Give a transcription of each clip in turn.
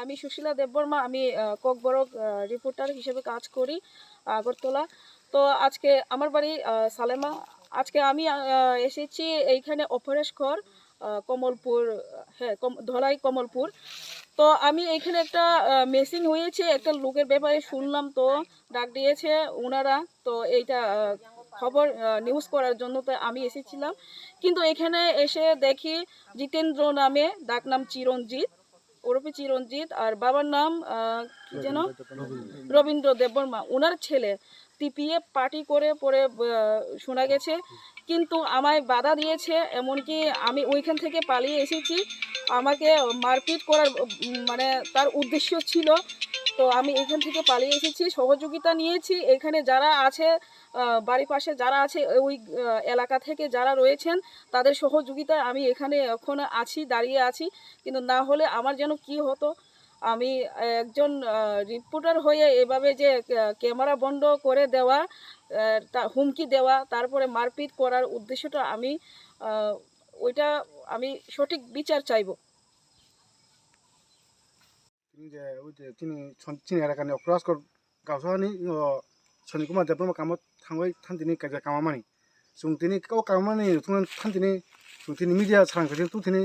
আমি সুশীলা দেববর্মা। আমি ককবরক রিপোর্টার হিসেবে কাজ করি আগরতলা। তো আজকে আমার বাড়ি সালেমা। আজকে আমি এসেছি এইখানে অপরেশকর কমলপুর, হ্যাঁ ধলাই কমলপুর। তো আমি এইখানে একটা মেসিং হয়েছে একটা লোকের ব্যাপারে শুনলাম, তো ডাক দিয়েছে ওনারা। তো এইটা খবর নিউজ করার জন্য তো আমি এসেছিলাম। কিন্তু এখানে এসে দেখি জিতেন্দ্র নামে, ডাক নাম চিরঞ্জিত, ওরফে চিরঞ্জিত, আর বাবার নাম কি যেন রবীন্দ্র দেববর্মা, ওনার ছেলে টিপিএফ পার্টি করে পরে শোনা গেছে। কিন্তু আমায় বাধা দিয়েছে, এমনকি আমি ওইখান থেকে পালিয়ে এসেছি। আমাকে মারপিট করার মানে তার উদ্দেশ্য ছিল। তো আমি এখান থেকে পালিয়ে এসেছি, সহযোগিতা নিয়েছি। এখানে যারা আছে বাড়ির পাশে যারা আছে ওই এলাকা থেকে যারা রয়েছেন তাদের সহযোগিতায় আমি এখানে এখন আছি, দাঁড়িয়ে আছি। কিন্তু না হলে আমার যেন কি হতো। আমি একজন রিপোর্টার হয়ে এভাবে যে ক্যামেরা বন্ধ করে দেওয়া, হুমকি দেওয়া, তারপরে মারপিট করার উদ্দেশ্যটা আমি ওইটা আমি সঠিক বিচার চাইব। তিনি এলাকাनि অপরাজকর গাवसानि सनिकुमार देबबर्मा कामत थांबाय थान्दिनि काजा कामामानि जों दिनै गाव कामामानि थान्दिनि जों दिनै मिडिया सारांखौ दिनै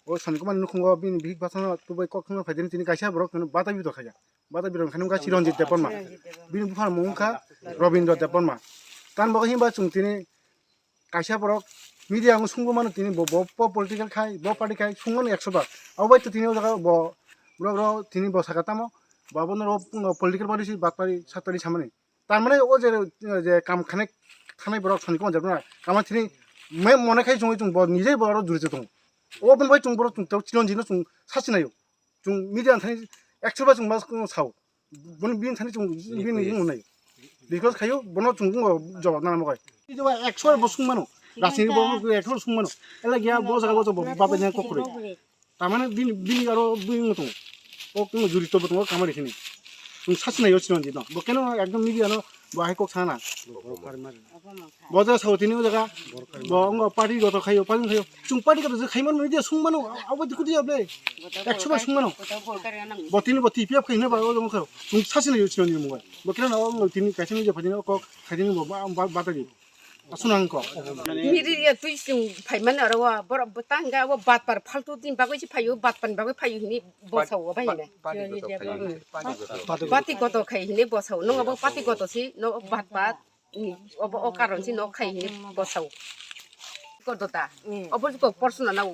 ओ सनिकुमार नुखुंगो बिनि बिग बाथना तुबाय कखनो फायदिनि दिनै गायसा बरक बादा बिदर खाया बादा बिदर खानु गा चिरंजित देबबर्मा बिनि बुफार मुंखा रबीन्द्र देबबर्मा तान बगा हिबा जों दिनै गायसा बरक मिडिया सुंगुमानो दिनै ब पलिटिकल खाय ब पार्टी खाय सुंगन 100 बार आवबाय तो दिनै जागा ब ब्रो दिनै बसागातामो बाबनो पलिटिकल पार्टी बातपारी सातपारी सामने तारमाने ओ जे काम खाने थानाय बरक सनिकुमार देबबर्मा कामा दिनै मे मने खाय जों निजे बर जुरिजे दं ओ बन बाय जों बर जों चिरंजितनो जों सासिनायो जों मिडिया थानाय 100 बार जों मा साव बन बिन थानाय जों बिन मोननाय बिकज खायो बन जों जवाब ना मगाय जो 100 बार सुंमानो गासैबो 100 सुंमानो एला गया ब जागा ब बाबाय ककरे तारमाने बिन आरो बिन दं ओ जुरित दं कामारिखिनि जों सासिनायो चिरंजित दं बकेनो एकदम मिडियानो बाहाय कक साना बजा सावथिनि जागा बंग पार्टी गत खायो पार्टी खायो जों पार्टी गत खायमन मिडिया सुंमानो आवबाय दिखु दियाबले 100 बार सुंमानो बतिनि बति पिएफ खायनो बा जों खायो जों सासिनायो चिरंजित मगाय बकेनो न तिनि गायसिनि जे फादिनो कक खायदिनि बातानि असुनांको मिडिया तुइ जों फायमान आरो बर बतांगा वो बात पर फालतू दिन बागै सि फायो बात पन बागै फायो हिनि बसाव बायने पार्टी गत खाय हिनि बसाव नङाबो पार्टी गत सि न बात बात अब ओ कारण सि न खाय हिनि बसाव गदता अब जो पर्सनल नाउ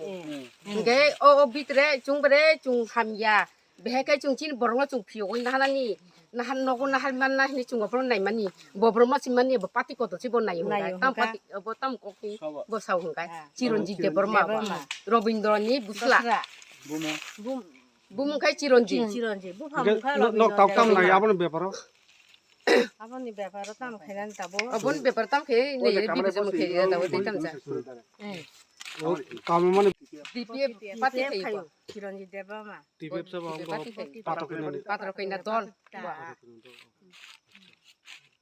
गे ओ बितरे जुंबरे जुं हामिया बेहाय जुं चिन बरंगा जुं फियो नाहानानि नाहान नगो नाहान मानना हिनि जुं बरं नायमानि बब्रमा सिमानि अब पार्टी गत सि बनाय होनगाय ताम पार्टी अब ताम कखि बसाव होनगाय चिरंजित देबबर्मा रबीन्द्रनि बुस्ला बुमुखाय चिरंजित न काम नाय आबन बेपार आबनि बेपार ताम खायनान दाबो अबन बेपार ताम खे नै बिबजन खे दाबो दैताम जा काम माने टीपीएफ पार्टी खायो चिरंजित देबबर्मा टीपीएफ सब पातो पात्र कइना दल